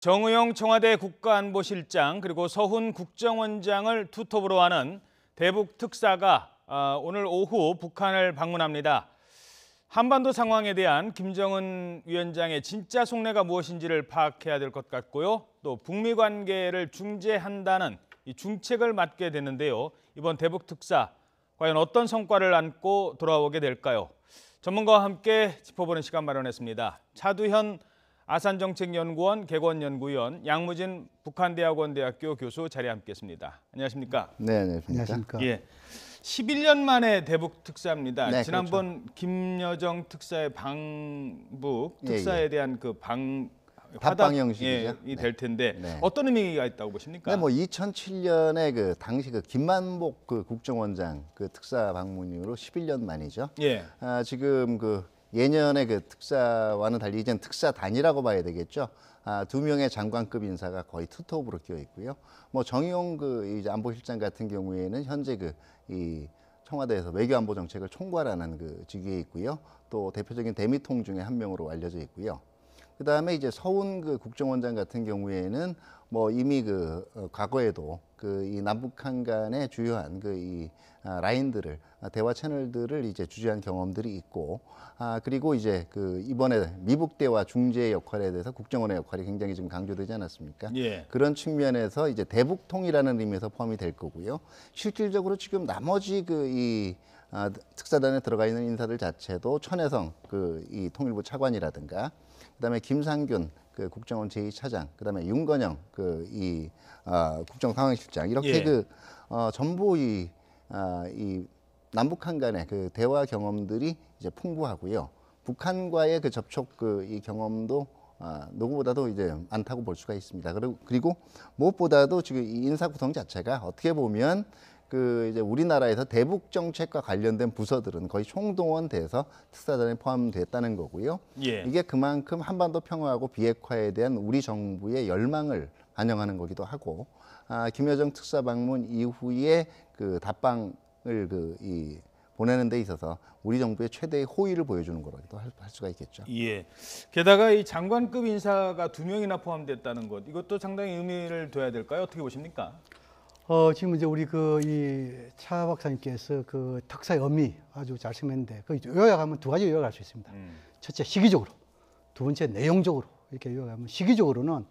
정의용 청와대 국가안보실장 그리고 서훈 국정원장을 투톱으로 하는 대북 특사가 오늘 오후 북한을 방문합니다. 한반도 상황에 대한 김정은 위원장의 진짜 속내가 무엇인지를 파악해야 될 것 같고요. 또 북미 관계를 중재한다는 이 중책을 맡게 되는데요. 이번 대북 특사 과연 어떤 성과를 안고 돌아오게 될까요? 전문가와 함께 짚어보는 시간 마련했습니다. 차두현 아산정책연구원 개건연구위원, 양무진 북한대학원대학교 교수 자리에 함께했습니다. 안녕하십니까? 네, 안녕하십니까? 예, 11년 만에 대북 특사입니다. 네, 지난번 그렇죠. 김여정 특사의 방북 특사에 대한 그 답방 형식이죠. 이 될 텐데 네. 어떤 의미가 있다고 보십니까? 네, 뭐 2007년에 그 당시 그 김만복 그 국정원장 그 특사 방문 이후로 11년 만이죠. 예. 지금 그 예년의 그 특사와는 달리 이제는 특사단이라고 봐야 되겠죠. 2명의 장관급 인사가 거의 투톱으로 끼어 있고요. 뭐 정의용 그 이제 안보실장 같은 경우에는 현재 그 이 청와대에서 외교안보 정책을 총괄하는 그 직위에 있고요. 또 대표적인 대미통 중에 한 명으로 알려져 있고요. 그다음에 이제 서훈 그 국정원장 같은 경우에는 뭐 이미 그 과거에도 그 이 남북한 간의 주요한 그 이 라인들을 대화 채널들을 이제 주재한 경험들이 있고 그리고 이제 그 이번에 미북 대화 중재 역할에 대해서 국정원의 역할이 굉장히 좀 강조되지 않았습니까? 예. 그런 측면에서 이제 대북통이라는 의미에서 포함이 될 거고요. 실질적으로 지금 나머지 그 이 특사단에 들어가 있는 인사들 자체도 천혜성 그 이 통일부 차관이라든가 그다음에 김상균 그 국정원 제2차장, 그다음에 윤건영 그 이 국정상황실장 이렇게 예. 전부 이 남북한 간의 그 대화 경험들이 이제 풍부하고요. 북한과의 그 접촉 그 이 경험도 누구보다도 이제 많다고 볼 수가 있습니다. 그리고 무엇보다도 지금 이 인사 구성 자체가 어떻게 보면 그 이제 우리나라에서 대북 정책과 관련된 부서들은 거의 총동원돼서 특사단에 포함됐다는 거고요. 예. 이게 그만큼 한반도 평화하고 비핵화에 대한 우리 정부의 열망을 반영하는 거기도 하고, 김여정 특사 방문 이후에 그 답방을 보내는 데 있어서 우리 정부의 최대의 호의를 보여주는 거라고도 할 수가 있겠죠. 예. 게다가 이 장관급 인사가 2명이나 포함됐다는 것, 이것도 상당히 의미를 둬야 될까요? 어떻게 보십니까? 지금 이제 우리 이 차 박사님께서 그 특사의 의미 아주 잘 설명했는데 그 요약하면 두 가지 요약할 수 있습니다. 첫째 시기적으로, 두 번째 내용적으로 이렇게 요약하면 시기적으로는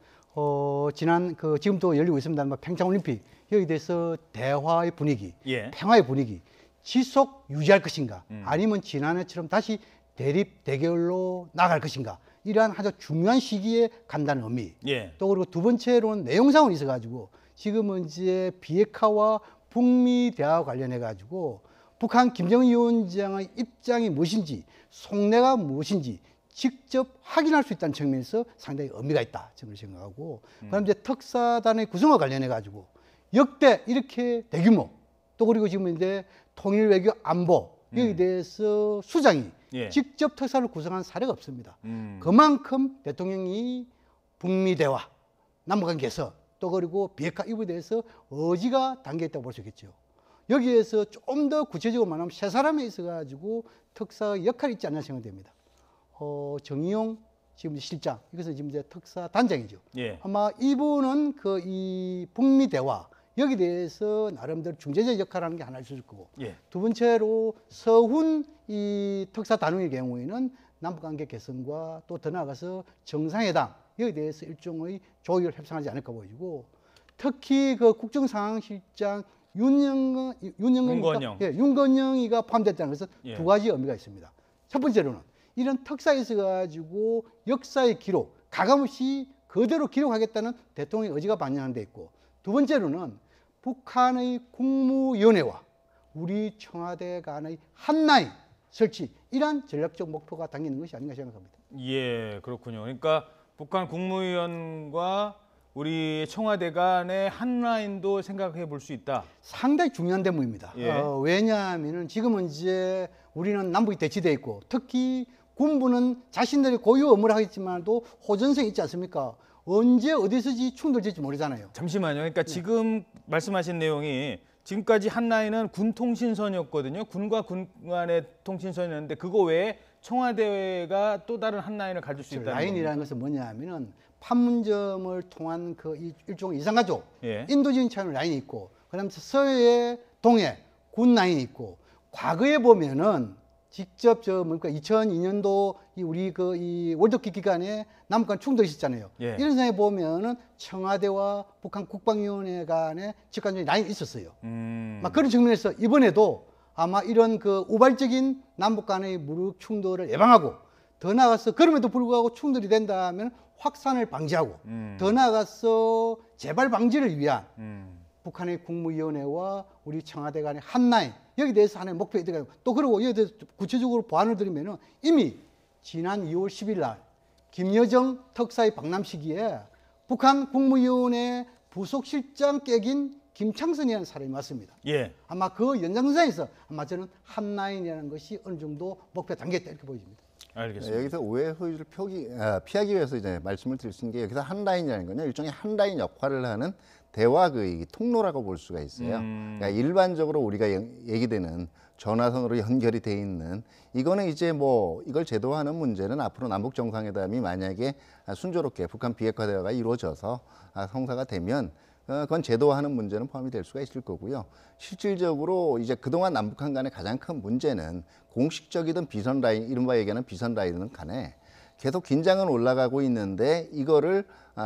지난 지금도 열리고 있습니다만 평창올림픽 여기 대해서 대화의 분위기, 예. 평화의 분위기 지속 유지할 것인가, 아니면 지난해처럼 다시 대립 대결로 나갈 것인가, 이러한 아주 중요한 시기에 간다는 의미. 예. 또 그리고 두 번째로는 내용상으로 있어가지고 지금은 이제 비핵화와 북미 대화와 관련해 가지고 북한 김정은 위원장의 입장이 무엇인지, 속내가 무엇인지 직접 확인할 수 있다는 측면에서 상당히 의미가 있다 저는 생각하고, 그다음 이제 특사단의 구성과 관련해 가지고 역대 이렇게 대규모, 또 그리고 지금 이제 통일 외교 안보 여기에 대해서 수장이 예. 직접 특사를 구성한 사례가 없습니다. 그만큼 대통령이 북미 대화, 남북한 개선, 또 그리고 비핵화 이 부분에 대해서 의지가 담겨 있다고 볼 수 있겠죠. 여기에서 좀 더 구체적으로 말하면 세 사람에 있어가지고 특사의 역할이 있지 않나 생각됩니다. 정의용 지금 실장, 이것은 지금 이제 특사 단장이죠. 예. 아마 이분은 이 북미 대화 여기 대해서 나름대로 중재자 역할을 하는 게 하나 있을 거고, 예. 두 번째로 서훈 이 특사 단원의 경우에는 남북관계 개선과 또 더 나아가서 정상회담 여기에 대해서 일종의 조율 협상하지 않을까 보이고, 특히 그 국정상황실장 윤건영이가 포함됐다는 것은 예. 두 가지 의미가 있습니다. 첫 번째로는 이런 특사에 있어가지고 역사의 기록, 가감없이 그대로 기록하겠다는 대통령의 의지가 반영한 데 있고, 두 번째로는 북한의 국무위원회와 우리 청와대 간의 한라인 설치, 이러한 전략적 목표가 담기는 것이 아닌가 생각합니다. 예, 그렇군요. 그러니까 북한 국무위원과 우리 청와대 간의 한 라인도 생각해 볼 수 있다. 상당히 중요한 대목입니다. 예. 왜냐하면 지금은 이제 우리는 남북이 대치되어 있고, 특히 군부는 자신들이 고유 업무를 하겠지만도 호전성이 있지 않습니까? 언제 어디서지 충돌될지 모르잖아요. 잠시만요. 그러니까 지금 말씀하신 내용이 지금까지 한 라인은 군 통신선이었거든요. 군과 군 간의 통신선이었는데 그거 외에 청와대가 또 다른 한 라인을 가질 수 있다는 라인이라는 것은 뭐냐 하면은 판문점을 통한 그 일종의 이산가족, 예. 인도적인 차원 라인이 있고, 그다음에 서해, 동해, 군 라인이 있고, 과거에 보면은 직접 2002년도 우리 이 월드컵 기간에 남북 간 충돌이 있었잖아요. 예. 이런 상황에 보면은 청와대와 북한 국방위원회 간에 직관적인 라인이 있었어요. 막 그런 측면에서 이번에도 아마 이런 그 우발적인 남북 간의 무력 충돌을 예방하고, 더 나아가서 그럼에도 불구하고 충돌이 된다면 확산을 방지하고, 더 나아가서 재발 방지를 위한 북한의 국무위원회와 우리 청와대 간의 한라인, 여기 대해서 하나의 목표가 있다고. 또 그리고 여기에 대해서 구체적으로 보완을 드리면은 이미 지난 2월 10일 날 김여정 특사의 방남 시기에 북한 국무위원회 부속실장 깨긴 김창선이라는 사람이 왔습니다. 예. 아마 그 연장선상에서 아마 저는 한라인이라는 것이 어느 정도 목표 단계였다 이렇게 보여집니다. 알겠습니다. 여기서 오해 소지를 피하기 위해서 이제 말씀을 드릴 수 있는 게, 여기서 한라인이라는 건요, 일종의 한라인 역할을 하는 대화 이 통로라고 볼 수가 있어요. 그러니까 일반적으로 우리가 얘기되는 전화선으로 연결이 돼 있는, 이거는 이제 뭐 이걸 제도화하는 문제는 앞으로 남북 정상회담이 만약에 순조롭게 북한 비핵화 대화가 이루어져서 성사가 되면 그건 제도화하는 문제는 포함이 될 수가 있을 거고요. 실질적으로 이제 그동안 남북한 간의 가장 큰 문제는 공식적이든 비선 라인, 이른바 얘기하는 비선 라인은 간에 계속 긴장은 올라가고 있는데, 이거를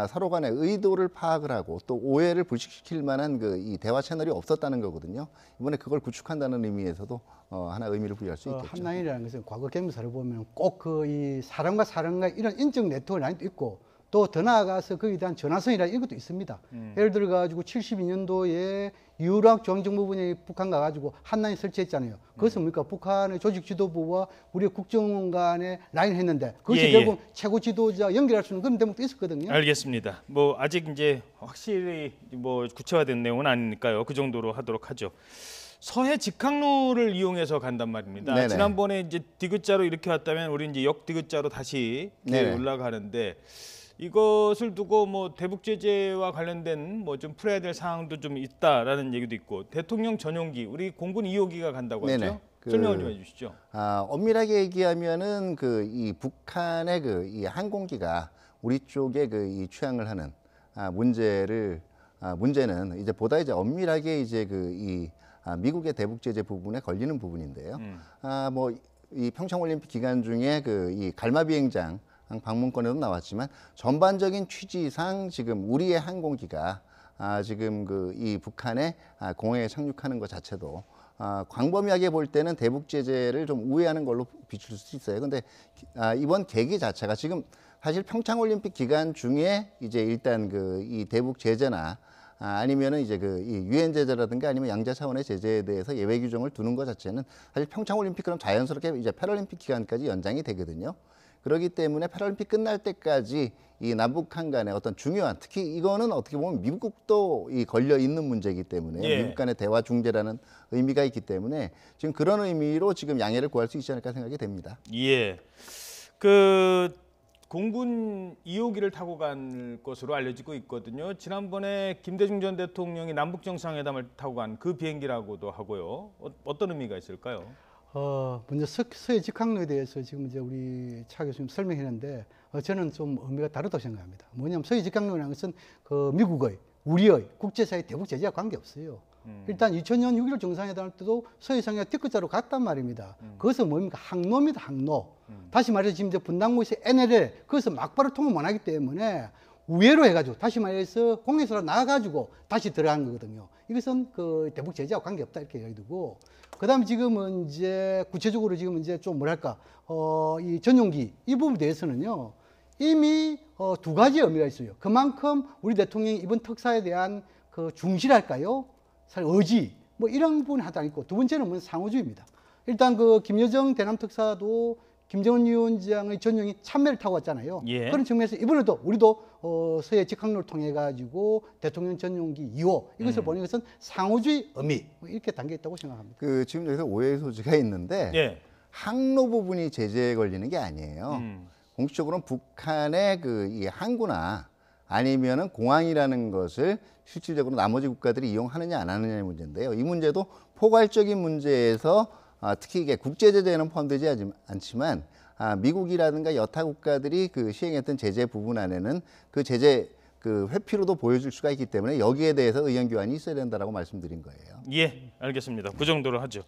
서로 간의 의도를 파악을 하고 또 오해를 불식시킬 만한 이 대화 채널이 없었다는 거거든요. 이번에 그걸 구축한다는 의미에서도 하나 의미를 부여할 수 있겠죠. 한라인이라는 것은 과거 경험사를 보면 꼭 이 사람과 사람과 이런 인적 네트워크 라인도 있고, 또 더 나아가서 거기에 대한 전화선이라는 이것도 있습니다. 예를 들어 가지고 72년도에 유락 중앙정보부에 북한 가가지고 한라인 설치했잖아요. 그것은 뭡니까? 북한의 조직 지도부와 우리 국정원 간의 라인 했는데, 그것이 결국 최고 지도자 연결할 수 있는 그런 대목도 있었거든요. 알겠습니다. 뭐 아직 이제 확실히 뭐 구체화된 내용은 아니니까요. 그 정도로 하도록 하죠. 서해 직항로를 이용해서 간단 말입니다. 네네. 지난번에 이제 디귿자로 이렇게 왔다면 우리 이제 역 디귿자로 다시 올라가는데, 이것을 두고 뭐 대북 제재와 관련된 뭐 좀 풀어야 될 사항도 좀 있다라는 얘기도 있고, 대통령 전용기, 우리 공군 2호기가 간다고 하죠. 설명을 좀 해주시죠. 엄밀하게 얘기하면은 이 북한의 이 항공기가 우리 쪽에 이 취항을 하는 문제는 이제 보다 이제 엄밀하게 이제 미국의 대북 제재 부분에 걸리는 부분인데요. 뭐 이 평창 올림픽 기간 중에 이 갈마 비행장 방문권에도 나왔지만, 전반적인 취지상 지금 우리의 항공기가 지금 이 북한의 공해에 착륙하는 것 자체도 광범위하게 볼 때는 대북 제재를 좀 우회하는 걸로 비출 수 있어요. 근데 이번 계기 자체가 지금 사실 평창 올림픽 기간 중에 이제 일단 이 대북 제재나 아니면은 이제 이 유엔 제재라든가 아니면 양자 차원의 제재에 대해서 예외 규정을 두는 것 자체는 사실 평창 올림픽 그럼 자연스럽게 이제 패럴림픽 기간까지 연장이 되거든요. 그렇기 때문에 패럴림픽 끝날 때까지 이 남북한 간의 어떤 중요한, 특히 이거는 어떻게 보면 미국도 걸려 있는 문제이기 때문에 미국 간의 대화 중재라는 의미가 있기 때문에 지금 그런 의미로 지금 양해를 구할 수 있지 않을까 생각이 됩니다. 예. 공군 2호기를 타고 간 것으로 알려지고 있거든요. 지난번에 김대중 전 대통령이 남북 정상회담을 타고 간 그 비행기라고도 하고요. 어떤 의미가 있을까요? 먼저 서해 직항로에 대해서 지금 이제 우리 차 교수님 설명했는데, 저는 좀 의미가 다르다고 생각합니다. 뭐냐면 서해 직항로라는 것은 미국의, 우리의 국제사회 대북 제재와 관계없어요. 일단 2000년 6.15 정상회담 때도 서해상에 디귿자로 갔단 말입니다. 그것은 뭡니까? 항로입니다, 항로. 다시 말해서 지금 이제 분당구에서 NLL, 그것은 막바로 통을 못 하기 때문에 우회로 해가지고, 다시 말해서 공에서 나가가지고 다시 들어간 거거든요. 이것은 대북 제재와 관계없다 이렇게 얘기되고, 그다음에 지금은 이제 구체적으로 지금 이제 좀 뭐랄까, 이 전용기 이 부분에 대해서는요, 이미 두 가지 의미가 있어요. 그만큼 우리 대통령이 이번 특사에 대한 중시랄까요? 의지, 뭐 이런 부분이 하나 있고, 두 번째는 뭐 상호주의입니다. 일단 김여정 대남 특사도 김정은 위원장의 전용이 참매를 타고 왔잖아요. 그런 측면에서 이번에도 우리도 서해 직항로를 통해 가지고 대통령 전용기 2호 이것을 보는 것은 상호주의 의미, 뭐 이렇게 담겨 있다고 생각합니다. 지금 여기서 오해의 소지가 있는데, 항로 부분이 제재에 걸리는 게 아니에요. 공식적으로는 북한의 이 항구나 아니면은 공항이라는 것을 실질적으로 나머지 국가들이 이용하느냐 안 하느냐의 문제인데요. 이 문제도 포괄적인 문제에서 특히 이게 국제 제재에는 포함되지 않지만 미국이라든가 여타 국가들이 그 시행했던 제재 부분 안에는 그 제재 그 회피로도 보여줄 수가 있기 때문에 여기에 대해서 의견 교환이 있어야 된다라고 말씀드린 거예요. 예, 알겠습니다. 그 정도로 하죠.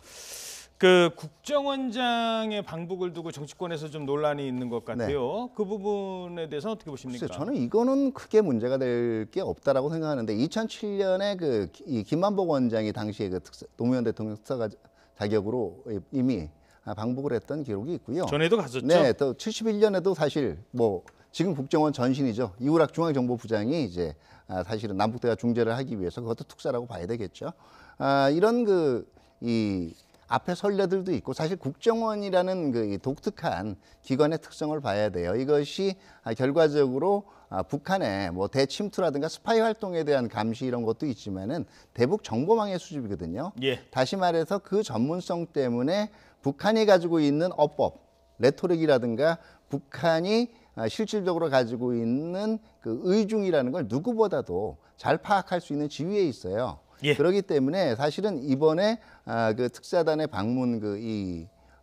그 국정원장의 방북을 두고 정치권에서 좀 논란이 있는 것 같아요. 그 부분에 대해서 어떻게 보십니까? 글쎄요, 저는 이거는 크게 문제가 될 게 없다라고 생각하는데 2007년에 이 김만복 원장이 당시에 그 노무현 대통령 특사 자격으로 이미 방북을 했던 기록이 있고요. 전에도 갔었죠. 네, 또 71년에도 사실 뭐 지금 국정원 전신이죠. 이우락 중앙정보부장이 이제 사실은 남북대화 중재를 하기 위해서 그것도 특사라고 봐야 되겠죠. 이런 이 앞에 선례들도 있고 사실 국정원이라는 그 독특한 기관의 특성을 봐야 돼요. 이것이 결과적으로 북한의 뭐 대침투라든가 스파이 활동에 대한 감시 이런 것도 있지만은 대북 정보망의 수집이거든요. 예. 다시 말해서 그 전문성 때문에 북한이 가지고 있는 어법, 레토릭이라든가 북한이 실질적으로 가지고 있는 그 의중이라는 걸 누구보다도 잘 파악할 수 있는 지위에 있어요. 예. 그렇기 때문에 사실은 이번에 그 특사단의 방문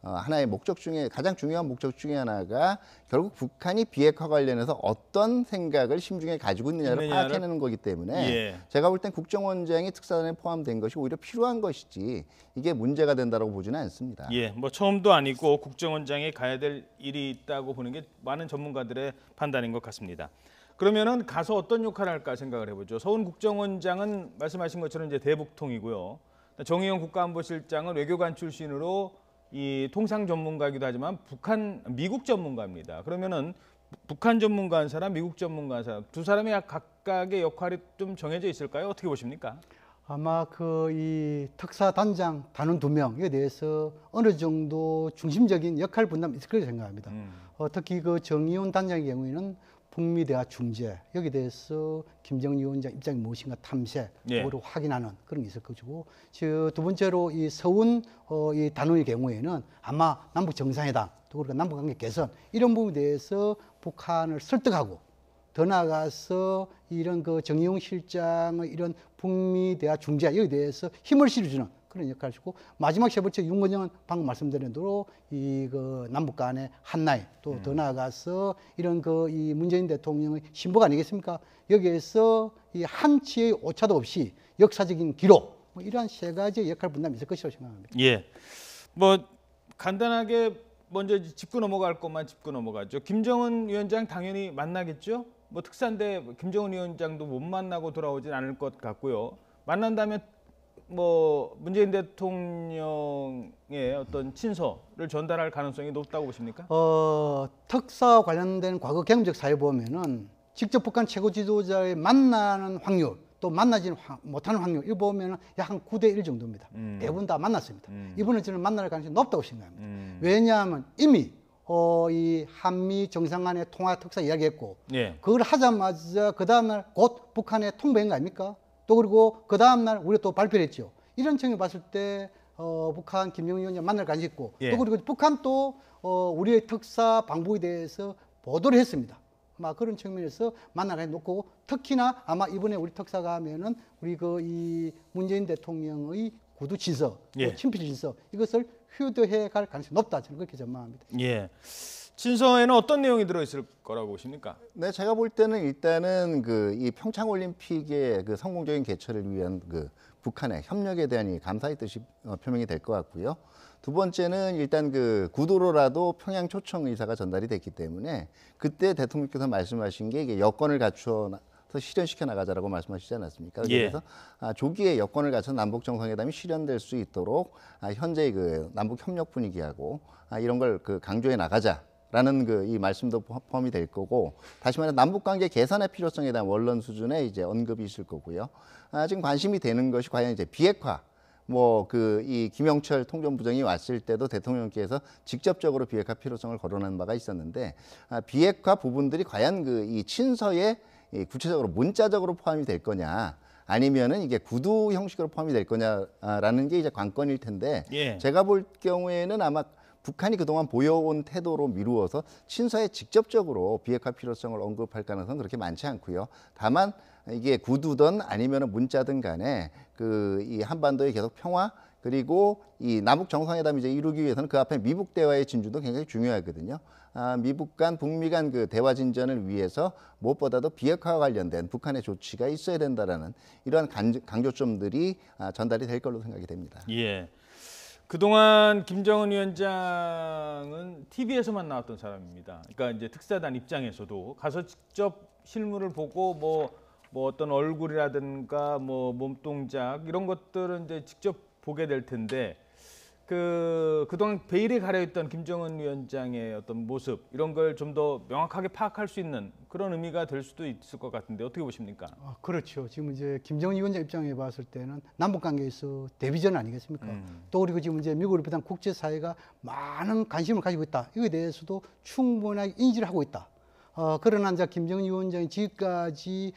하나의 목적 중에 가장 중요한 목적 중에 하나가 결국 북한이 비핵화 관련해서 어떤 생각을 심중에 가지고 있느냐를 파악해내는 거기 때문에 예. 제가 볼 땐 국정원장이 특사단에 포함된 것이 오히려 필요한 것이지 이게 문제가 된다고 보지는 않습니다. 예, 뭐 처음도 아니고 국정원장이 가야 될 일이 있다고 보는 게 많은 전문가들의 판단인 것 같습니다. 그러면은 가서 어떤 역할을 할까 생각을 해보죠. 서훈 국정원장은 말씀하신 것처럼 이제 대북통이고요. 정의용 국가안보실장은 외교관 출신으로 이 통상 전문가이기도 하지만 미국 전문가입니다. 그러면은 북한 전문가 한 사람, 미국 전문가 한 사람 두 사람이 각각의 역할이 좀 정해져 있을까요? 어떻게 보십니까? 아마 이 특사 단장 단원 2명에 대해서 어느 정도 중심적인 역할 분담이 있을 거라고 생각합니다. 특히 그 정의용 단장의 경우에는 북미 대화 중재 여기에 대해서 김정은 위원장 입장이 무엇인가 탐색, 그거를 확인하는 그런 게 있을 것이고, 두 번째로 이 서훈 이 단원의 경우에는 아마 남북 정상회담 또 그리고 남북 관계 개선 이런 부분에 대해서 북한을 설득하고 더 나아가서 이런 그 정의용 실장의 이런 북미 대화 중재 여기에 대해서 힘을 실어주는 그런 역할이고, 마지막 세 번째 윤건영은 방금 말씀드린 대로 그 남북 간의 한나이 또 더 나아가서 이런 이 문재인 대통령의 신복 아니겠습니까? 여기에서 이 한치의 오차도 없이 역사적인 기록 뭐 이러한 세 가지 역할 분담이 있을 것이라고 생각합니다. 예, 뭐 간단하게 먼저 짚고 넘어갈 것만 짚고 넘어가죠. 김정은 위원장 당연히 만나겠죠. 뭐 특사인데 김정은 위원장도 못 만나고 돌아오진 않을 것 같고요. 만난다면 뭐 문재인 대통령의 어떤 친서를 전달할 가능성이 높다고 보십니까? 특사 관련된 과거 경험적 사회 보면은 직접 북한 최고 지도자의 만나는 확률 또 만나지 못하는 확률 이거 보면은 약 한 9대 1 정도입니다. 대부분 다 만났습니다. 이번에 저는 만날 가능성이 높다고 생각합니다. 왜냐하면 이미 이 한미 정상 간의 통화 특사 이야기했고, 그걸 하자마자 그 다음날 곧 북한에 통보한 거 아닙니까? 또 그리고 그 다음날 우리가 또 발표를 했죠. 이런 측면에 봤을 때 북한 김정은 위원장 만날 가능성이 있고, 또 그리고 북한 또 우리의 특사 방북에 대해서 보도를 했습니다. 아마 그런 측면에서 만날 가능성이 높고, 특히나 아마 이번에 우리 특사가 하면은 우리 이 문재인 대통령의 구두 진서, 친필 진서 이것을 휴대해 갈 가능성이 높다, 저는 그렇게 전망합니다. 예. 친서에는 어떤 내용이 들어있을 거라고 보십니까? 네, 제가 볼 때는 일단은 이 평창 올림픽의 그 성공적인 개최를 위한 그 북한의 협력에 대한 이 감사의 뜻이 표명이 될 것 같고요. 두 번째는 일단 그 구도로라도 평양 초청 의사가 전달이 됐기 때문에 그때 대통령께서 말씀하신 게 이게 여건을 갖춰서 실현시켜 나가자라고 말씀하시지 않았습니까? 그래서 조기에 여건을 갖춰서 남북 정상회담이 실현될 수 있도록 현재 그 남북 협력 분위기하고 이런 걸 강조해 나가자라는 이 말씀도 포함이 될 거고, 다시 말해 남북 관계 개선의 필요성에 대한 원론 수준의 이제 언급이 있을 거고요. 지금 관심이 되는 것이 과연 이제 비핵화. 이 김영철 통전부장이 왔을 때도 대통령께서 직접적으로 비핵화 필요성을 거론한 바가 있었는데, 비핵화 부분들이 과연 이 친서에 구체적으로 문자적으로 포함이 될 거냐, 아니면은 이게 구두 형식으로 포함이 될 거냐라는 게 이제 관건일 텐데, 제가 볼 경우에는 아마 북한이 그동안 보여온 태도로 미루어서 친서에 직접적으로 비핵화 필요성을 언급할 가능성은 그렇게 많지 않고요. 다만 이게 구두든 아니면은 문자든 간에 이 한반도의 계속 평화 그리고 이 남북 정상회담 이제 이루기 위해서는 그 앞에 미북 대화의 진주도 굉장히 중요하거든요. 미북 간, 북미 간 그 대화 진전을 위해서 무엇보다도 비핵화와 관련된 북한의 조치가 있어야 된다라는 이러한 강조점들이 전달이 될 걸로 생각이 됩니다. 예. 그동안 김정은 위원장은 TV에서만 나왔던 사람입니다. 그러니까 이제 특사단 입장에서도 가서 직접 실물을 보고 뭐 어떤 얼굴이라든가 뭐 몸동작 이런 것들은 이제 직접 보게 될 텐데 그동안 베일에 가려있던 김정은 위원장의 어떤 모습 이런 걸 좀 더 명확하게 파악할 수 있는 그런 의미가 될 수도 있을 것 같은데 어떻게 보십니까? 그렇죠. 지금 이제 김정은 위원장 입장에 봤을 때는 남북 관계에서 대비전 아니겠습니까? 또 그리고 지금 이제 미국을 비롯한 국제사회가 많은 관심을 가지고 있다. 이거에 대해서도 충분하게 인지를 하고 있다. 그러나 이제 김정은 위원장이 지금까지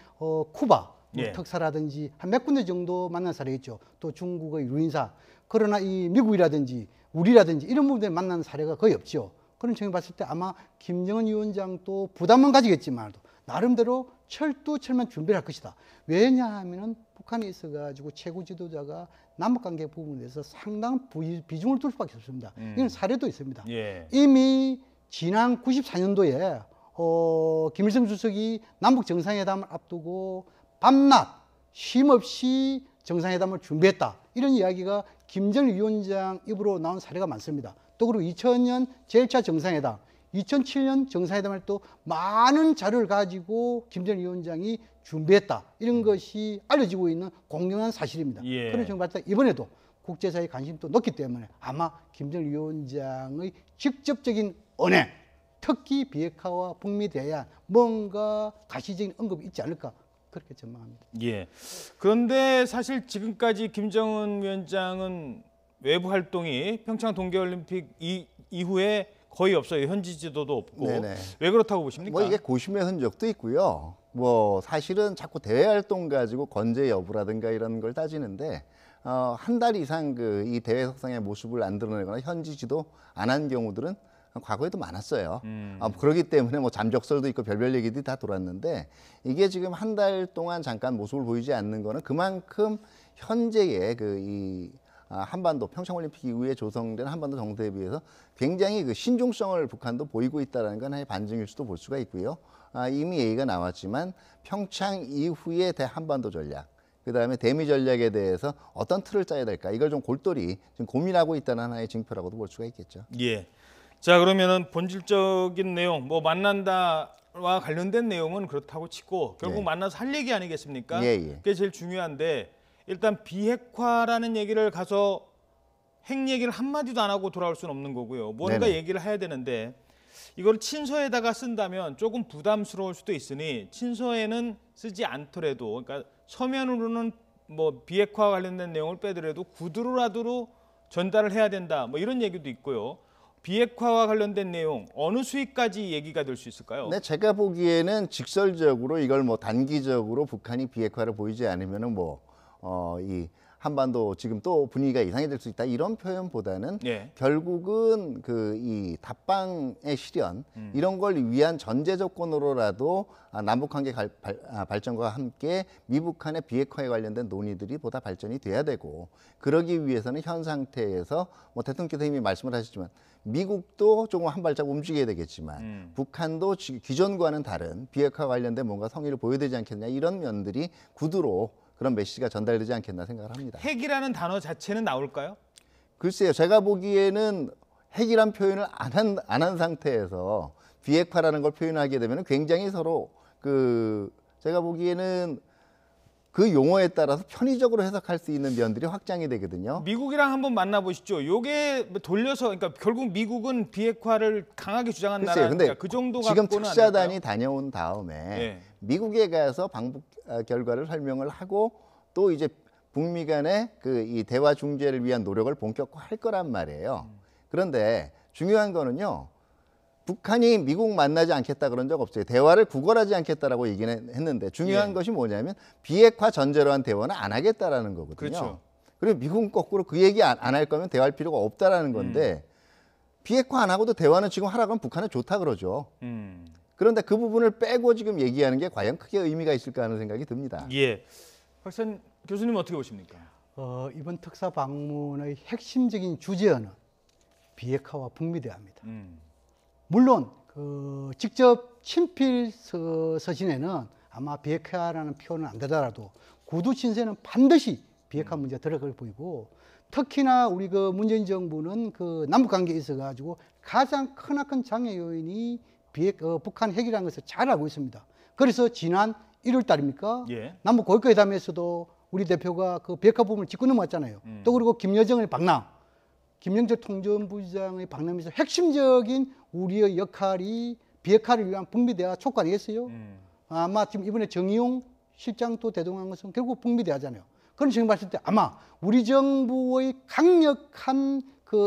쿠바 예. 특사라든지 한 몇 군데 정도 만난 사례 있죠. 또 중국의 유인사. 그러나 이 미국이라든지 우리라든지 이런 부분에 만난 사례가 거의 없죠. 그런 측면에 봤을 때 아마 김정은 위원장도 부담은 가지겠지만 나름대로 철두철미한 준비를 할 것이다. 왜냐하면 북한에 있어가지고 최고 지도자가 남북관계 부분에 대해서 상당한 비중을 둘 수밖에 없습니다. 이런 사례도 있습니다. 예. 이미 지난 94년도에 김일성 주석이 남북 정상회담을 앞두고 밤낮 쉼없이 정상회담을 준비했다. 이런 이야기가 김정일 위원장 입으로 나온 사례가 많습니다. 또 그리고 2000년 제1차 정상회담, 2007년 정상회담할 때 많은 자료를 가지고 김정일 위원장이 준비했다. 이런 것이 알려지고 있는 공정한 사실입니다. 예. 그런 점을 봤을 때 이번에도 국제사회의 관심도 높기 때문에 아마 김정일 위원장의 직접적인 언행, 특히 비핵화와 북미 대화 뭔가 가시적인 언급이 있지 않을까 그렇게 전망합니다. 예. 그런데 사실 지금까지 김정은 위원장은 외부 활동이 평창 동계올림픽 이후에 거의 없어요. 현지 지도도 없고. 네네. 왜 그렇다고 보십니까? 뭐 이게 고심의 흔적도 있고요. 뭐 사실은 자꾸 대외 활동 가지고 건재 여부라든가 이런 걸 따지는데 한 달 이상 그 이 대외 석상의 모습을 안 드러내거나 현지 지도 안 한 경우들은 과거에도 많았어요. 그렇기 때문에 뭐 잠적설도 있고 별별 얘기들이 다 돌았는데 이게 지금 한 달 동안 잠깐 모습을 보이지 않는 거는 그만큼 현재의 이 한반도 평창올림픽 이후에 조성된 한반도 정세에 비해서 굉장히 그 신중성을 북한도 보이고 있다는 건 하나의 반증일 수도 볼 수가 있고요. 이미 얘기가 나왔지만 평창 이후의 대한반도 전략, 그다음에 대미 전략에 대해서 어떤 틀을 짜야 될까 이걸 좀 골똘히 지금 고민하고 있다는 하나의 징표라고도 볼 수가 있겠죠. 예. 자, 그러면은 본질적인 내용, 뭐 만난다와 관련된 내용은 그렇다고 치고 결국 예. 만나서 할 얘기 아니겠습니까? 예. 그게 제일 중요한데 일단 비핵화라는 얘기를 가서 핵 얘기를 한마디도 안 하고 돌아올 수는 없는 거고요. 뭔가 네네. 얘기를 해야 되는데 이걸 친서에다가 쓴다면 조금 부담스러울 수도 있으니 친서에는 쓰지 않더라도 그러니까 서면으로는 뭐 비핵화 관련된 내용을 빼더라도 구두로라도 전달을 해야 된다. 뭐 이런 얘기도 있고요. 비핵화와 관련된 내용 어느 수위까지 얘기가 될 수 있을까요? 네, 제가 보기에는 직설적으로 이걸 뭐 단기적으로 북한이 비핵화를 보이지 않으면은 이 한반도 지금 또 분위기가 이상해질 수 있다 이런 표현보다는 예. 결국은 이 답방의 실현 이런 걸 위한 전제 조건으로라도 남북관계 발전과 함께 미북한의 비핵화에 관련된 논의들이 보다 발전이 돼야 되고 그러기 위해서는 현 상태에서 뭐 대통령께서 이미 말씀을 하셨지만 미국도 조금 한 발짝 움직여야 되겠지만 북한도 기존과는 다른 비핵화 관련된 뭔가 성의를 보여야 되지 않겠냐 이런 면들이 구두로 그런 메시지가 전달되지 않겠나 생각을 합니다. 핵이라는 단어 자체는 나올까요? 글쎄요. 제가 보기에는 핵이란 표현을 안 한 상태에서 비핵화라는 걸 표현하게 되면 굉장히 서로 제가 보기에는 그 용어에 따라서 편의적으로 해석할 수 있는 면들이 확장이 되거든요. 미국이랑 한번 만나보시죠. 요게 돌려서 그러니까 결국 미국은 비핵화를 강하게 주장한 글쎄요. 근데 나라니까 그 정도 지금 갖고는 안 특사단이 될까요? 다녀온 다음에 예. 미국에 가서 방북 결과를 설명을 하고 또 이제 북미 간의 이 대화 중재를 위한 노력을 본격화할 거란 말이에요. 그런데 중요한 거는요. 북한이 미국 만나지 않겠다 그런 적 없어요. 대화를 구걸하지 않겠다라고 얘기는 했는데 중요한 예. 것이 뭐냐면 비핵화 전제로 한 대화는 안 하겠다라는 거거든요. 그렇죠. 그리고 미국은 거꾸로 그 얘기 안 할 거면 대화할 필요가 없다라는 건데 비핵화 안 하고도 대화는 지금 하라고 하면 북한은 좋다 그러죠. 그런데 그 부분을 빼고 지금 얘기하는 게 과연 크게 의미가 있을까 하는 생각이 듭니다. 예. 박찬 교수님 어떻게 보십니까? 이번 특사 방문의 핵심적인 주제어는 비핵화와 북미 대화입니다. 물론 직접 친필 서신에는 아마 비핵화라는 표현은 안 되더라도 구두 신세는 반드시 비핵화 문제 들어갈 보이고, 특히나 우리 문재인 정부는 남북 관계에 있어 가지고 가장 크나큰 장애 요인이 북한 핵이라는 것을 잘 알고 있습니다. 그래서 지난 1월 달입니까? 예. 남북 고위급회담에서도 우리 대표가 비핵화 부분을 짚고 넘어갔잖아요. 또 그리고 김여정의 방남, 김영철 통전부장의 방남에서 핵심적인 우리의 역할이 비핵화를 위한 북미 대화 촉구 아니겠어요? 아마 지금 이번에 정의용 실장도 대동한 것은 결국 북미 대화잖아요. 그런 식으로 봤을 때 아마 우리 정부의 강력한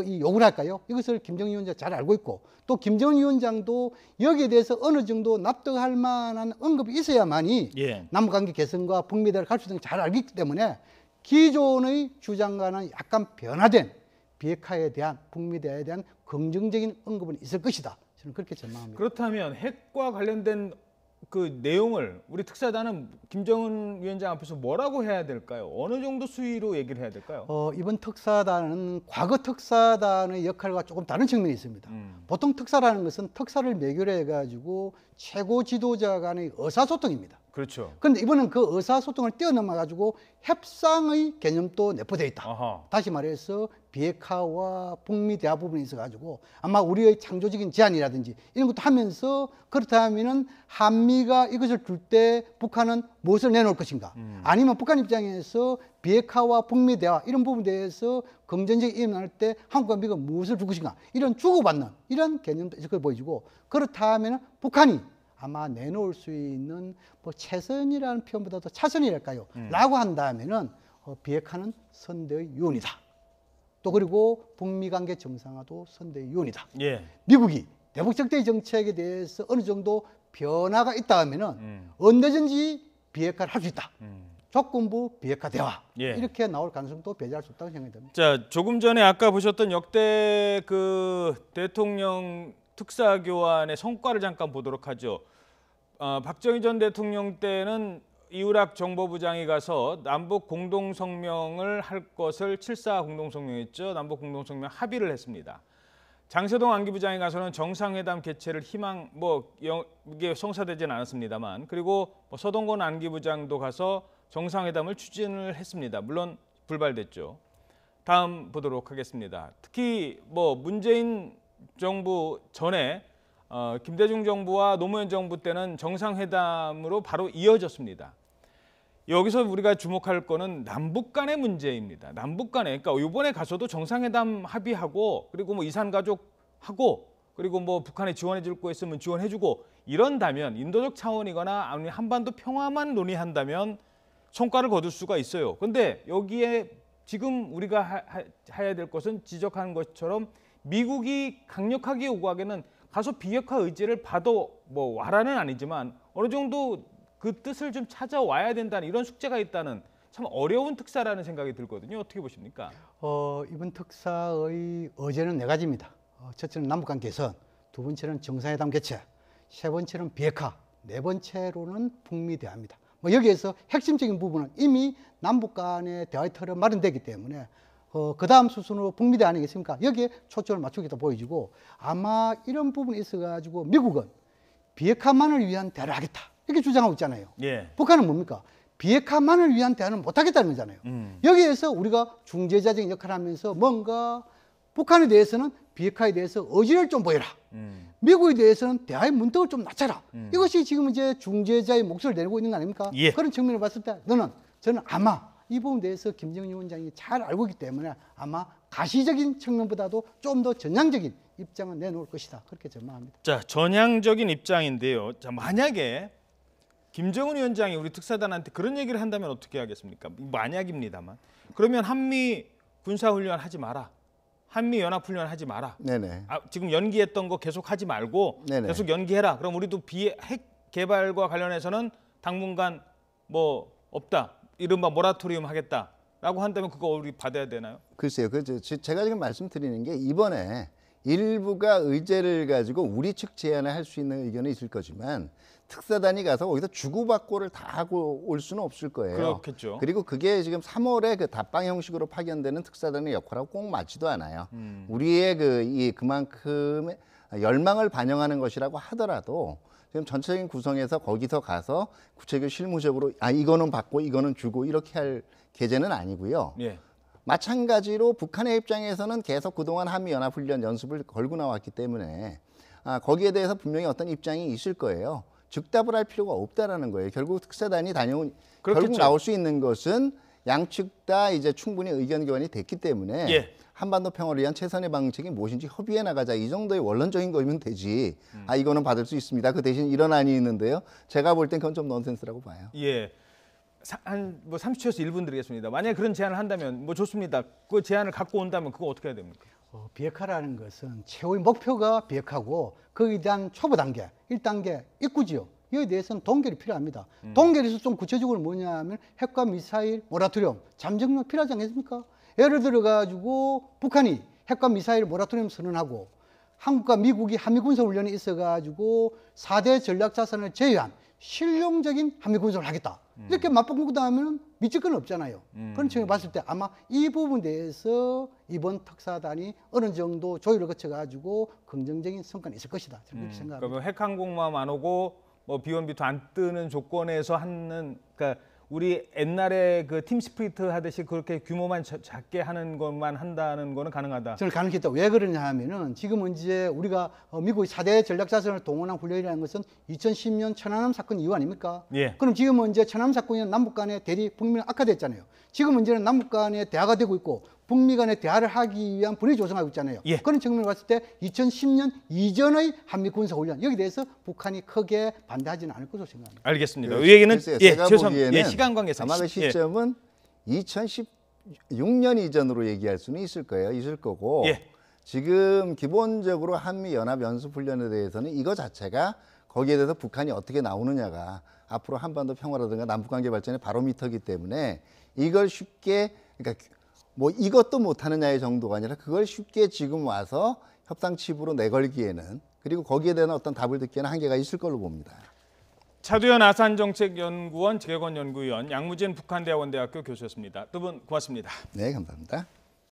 이 요구를 할까요? 이것을 김정은 위원장 잘 알고 있고, 또 김정은 위원장도 여기에 대해서 어느 정도 납득할 만한 언급이 있어야만이 예. 남북관계 개선과 북미 대화를 갈 수 있는 걸 잘 알기 때문에 기존의 주장과는 약간 변화된 비핵화에 대한 북미 대화에 대한 긍정적인 언급은 있을 것이다. 저는 그렇게 전망합니다. 그렇다면 핵과 관련된 그 내용을 우리 특사단은 김정은 위원장 앞에서 뭐라고 해야 될까요? 어느 정도 수위로 얘기를 해야 될까요? 이번 특사단은 과거 특사단의 역할과 조금 다른 측면이 있습니다. 보통 특사라는 것은 특사를 매결해 가지고 최고 지도자 간의 의사소통입니다. 그렇죠. 그런데 이번은 그 의사소통을 뛰어넘어 가지고 협상의 개념도 내포되어 있다. 아하. 다시 말해서 비핵화와 북미 대화 부분에 있어 가지고 아마 우리의 창조적인 제안이라든지 이런 것도 하면서, 그렇다면은 한미가 이것을 줄 때 북한은 무엇을 내놓을 것인가, 아니면 북한 입장에서 비핵화와 북미 대화 이런 부분에 대해서 긍정적인 의견을 나눌 때 한국과 미국은 무엇을 줄 것인가, 이런 주고받는 이런 개념도 있을 걸 보여주고, 그렇다면 북한이 아마 내놓을 수 있는 최선이라는 표현보다도 차선이랄까요? 라고 한다면은 비핵화는 선대의 요원이다. 또 그리고 북미 관계 정상화도 선대의 요원이다. 예. 미국이 대북적대 정책에 대해서 어느 정도 변화가 있다 하면은 언제든지 비핵화를 할 수 있다. 조건부 비핵화 대화. 예. 이렇게 나올 가능성도 배제할 수 없다고 생각이 듭니다. 자, 조금 전에 아까 보셨던 역대 대통령 특사 교환의 성과를 잠깐 보도록 하죠. 박정희 전 대통령 때는 이우락 정보부장이 가서 남북 공동성명을 할 것을 7.4 공동성명이었죠. 남북 공동성명 합의를 했습니다. 장세동 안기부장이 가서는 정상회담 개최를 이게 성사되지는 않았습니다만, 그리고 서동건 안기부장도 가서 정상회담을 추진을 했습니다. 물론 불발됐죠. 다음 보도록 하겠습니다. 특히 문재인 정부 전에 김대중 정부와 노무현 정부 때는 정상회담으로 바로 이어졌습니다. 여기서 우리가 주목할 거는 남북 간의 문제입니다. 남북 간에, 그러니까 이번에 가서도 정상회담 합의하고, 그리고 이산가족 하고, 그리고 북한에 지원해 줄 거 있으면 지원해 주고, 이런다면 인도적 차원이거나 아니면 한반도 평화만 논의한다면 성과를 거둘 수가 있어요. 그런데 여기에 지금 우리가 해야 될 것은 지적한 것처럼 미국이 강력하게 요구하기에는 가서 비핵화 의지를 봐도 와라는 아니지만 어느 정도 그 뜻을 좀 찾아와야 된다는 이런 숙제가 있다는 참 어려운 특사라는 생각이 들거든요. 어떻게 보십니까? 이번 특사의 어제는 4가지입니다. 첫째는 남북관 개선, 두 번째는 정상회담 개최, 세 번째는 비핵화, 네 번째로는 북미 대화입니다. 여기에서 핵심적인 부분은 이미 남북 간의 대화의 틀은 마련되기 때문에 그 다음 수순으로 북미 대화 아니겠습니까? 여기에 초점을 맞추겠다 보여지고, 아마 이런 부분이 있어가지고 미국은 비핵화만을 위한 대화를 하겠다 이렇게 주장하고 있잖아요. 예. 북한은 뭡니까? 비핵화만을 위한 대화는 못하겠다는 거잖아요. 여기에서 우리가 중재자적인 역할을 하면서 뭔가 북한에 대해서는 비핵화에 대해서 의지를 좀 보여라. 미국에 대해서는 대화의 문턱을 좀 낮춰라. 이것이 지금 이제 중재자의 목소리를 내고 있는 거 아닙니까? 예. 그런 측면을 봤을 때 저는 아마 이 부분에 대해서 김정은 위원장이 잘 알고 있기 때문에 아마 가시적인 측면보다도 좀 더 전향적인 입장을 내놓을 것이다. 그렇게 전망합니다. 자, 전향적인 입장인데요. 자, 만약에 김정은 위원장이 우리 특사단한테 그런 얘기를 한다면 어떻게 하겠습니까? 만약입니다만. 그러면 한미 군사훈련 하지 마라. 한미 연합훈련 하지 마라. 네네. 지금 연기했던 거 계속 하지 말고 네네. 계속 연기해라. 그럼 우리도 핵 개발과 관련해서는 당분간 없다. 이른바 모라토리움 하겠다라고 한다면 그거 우리 받아야 되나요? 글쎄요. 제가 지금 말씀드리는 게 이번에 일부가 의제를 가지고 우리 측 제안을 할 수 있는 의견은 있을 거지만 특사단이 가서 거기서 주고받고를 다 하고 올 수는 없을 거예요. 그렇겠죠. 그리고 그게 지금 3월에 그 답방 형식으로 파견되는 특사단의 역할하고 꼭 맞지도 않아요. 우리의 그만큼의 열망을 반영하는 것이라고 하더라도 지금 전체적인 구성에서 거기서 가서 구체적으로 실무적으로 이거는 받고 이거는 주고 이렇게 할 계제는 아니고요. 예. 마찬가지로 북한의 입장에서는 계속 그동안 한미연합훈련 연습을 걸고 나왔기 때문에 거기에 대해서 분명히 어떤 입장이 있을 거예요. 즉답을 할 필요가 없다라는 거예요. 결국 특사단이 다녀온 그렇겠죠. 결국 나올 수 있는 것은 양측 다 이제 충분히 의견 교환이 됐기 때문에 예. 한반도 평화를 위한 최선의 방책이 무엇인지 협의해 나가자. 이 정도의 원론적인 거면 되지. 이거는 받을 수 있습니다. 그 대신 이런 안이 있는데요. 제가 볼 땐 그건 좀 넌센스라고 봐요. 예. 한 30초에서 1분 드리겠습니다. 만약에 그런 제안을 한다면 뭐 좋습니다. 그 제안을 갖고 온다면 그거 어떻게 해야 됩니까? 비핵화라는 것은 최후의 목표가 비핵화고 거기에 대한 초보 단계, 1단계 입구지요. 이에 대해서는 동결이 필요합니다. 동결에서 좀 구체적으로 뭐냐면 핵과 미사일 모라토리엄, 잠정령 필요하지 않겠습니까? 예를 들어 가지고 북한이 핵과 미사일 모라토리엄 선언하고 한국과 미국이 한미군사훈련에 있어 가지고 4대 전략자산을 제외한 실용적인 한미군사를 하겠다. 이렇게 맞바꾸고 나면 미칠 건 없잖아요. 그런 측면에 봤을 때 아마 이 부분에 대해서 이번 특사단이 어느 정도 조율을 거쳐가지고 긍정적인 성과는 있을 것이다. 그렇게 생각합니다. 그러면 핵항공모함 안 오고 뭐 B1B2 안 뜨는 조건에서 하는 그러니까 우리 옛날에 그 팀 스프리트 하듯이 그렇게 규모만 작게 하는 것만 한다는 거는 가능하다. 저는 가능했다. 왜 그러냐 하면은 지금은 이제 우리가 미국의 4대 전략자산을 동원한 훈련이라는 것은 2010년 천안함 사건 이후 아닙니까? 예. 그럼 지금은 이제 천안함 사건이 남북 간의 대립, 북미는 악화됐잖아요. 지금 문제는 남북 간의 대화가 되고 있고 북미 간의 대화를 하기 위한 분위기 조성하고 있잖아요. 예. 그런 측면을 봤을 때 2010년 이전의 한미 군사 훈련 여기 대해서 북한이 크게 반대하지는 않을 것으로 생각합니다. 알겠습니다. 이 얘기는 제가 죄송합니다. 보기에는 시간 관계상 아마 그 시점은 2016년 이전으로 얘기할 수는 있을 거예요. 있을 거고 예. 지금 기본적으로 한미 연합 연습 훈련에 대해서는 이거 자체가 거기에 대해서 북한이 어떻게 나오느냐가 앞으로 한반도 평화라든가 남북 관계 발전의 바로미터이기 때문에 이걸 쉽게 그러니까 뭐 이것도 못하느냐의 정도가 아니라 그걸 쉽게 지금 와서 협상 칩으로 내걸기에는 그리고 거기에 대한 어떤 답을 듣기에는 한계가 있을 걸로 봅니다. 차두현 아산정책연구원 재경원 연구위원, 양무진 북한대학원대학교 교수였습니다. 두 분 고맙습니다. 네, 감사합니다.